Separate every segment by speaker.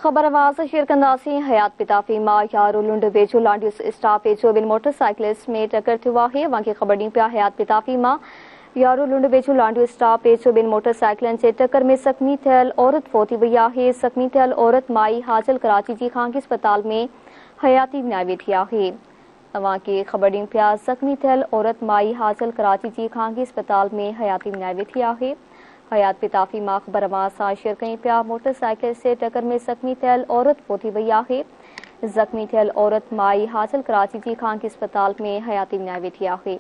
Speaker 1: खबर आवाज शेयर कंदासीं। हयात पिताफी मां यारो लुंड वेझो लांडियो स्टाफ वेझो बिन मोटरसाइकिलिस्ट में टक्कर थियो आहे। वांगे ख़बर ॾियूं पिया हयात पिताफी मां यारो लुंड वेझो लांडियो स्टाफ वेझो बिन मोटरसाइकिलनि जे टक्कर में ज़ख़्मी थियल औरत फौत थी वई आहे। ज़ख़्मी थियल औरत माई हाजल कराची जी ख़ानगी अस्पताल में हयाती विञाई वेठी आहे। वांगे ख़बर ॾियूं पिया ज़ख़्मी थियल औरत माई हाजल कराची जी ख़ानगी अस्पताल में हयाती विञाई वेठी आहे। हयात पिताफी मां ख़बर अवां सां शेयर कयूं पिया। मोटरसाइकिल से टक्कर में ज़ख़्मी थियल औरत फौत थी वई आहे। ज़ख़्मी थियल औरत माई हाजल कराची जी ख़ानगी अस्पताल में हयाती विञाई वेठी आहे।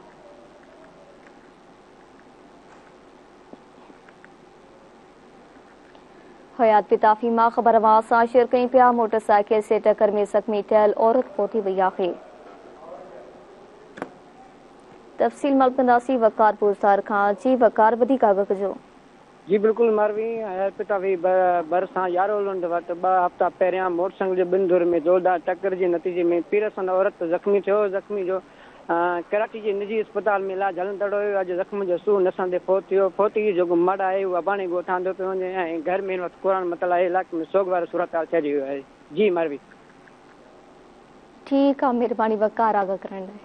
Speaker 1: हयात पिताफी मां ख़बर अवां सां शेयर कयूं पिया। मोटरसाइकिल से टक्कर में ज़ख़्मी थियल औरत फौत थी वई आहे। तफ़सील मालूम कंदासीं वकार पुरसार खां। जी वकार, वधीक आगाह कजो।
Speaker 2: जी बिल्कुल मारवी हयात पिताफी बरसां यारो लुंड वटि 2 हफ़्ता पहिरियां मोटरसाइकिल जे ॿिनि धुर में ज़ोरदार टक्कर जे नतीजे में पीरसन औरत ज़ख़्मी थियो। ज़ख़्मी जो कराची जे निजी अस्पताल में इलाज हलंदड़ हुयो। अॼु ज़ख़्म जो सूर नसण ते फौत थियो। फौती जो मड़ आहे उहा बाणे ॻोठांदो पियो वञे ऐं घर में वक़्तु क़ुरान मतल आहे। इलाइक़े में सोग वारो सूरत हाल थिए रहियो आहे। जी मारवी
Speaker 1: ठीक आहे, महिरबानी वकार आगाह करण लाइ।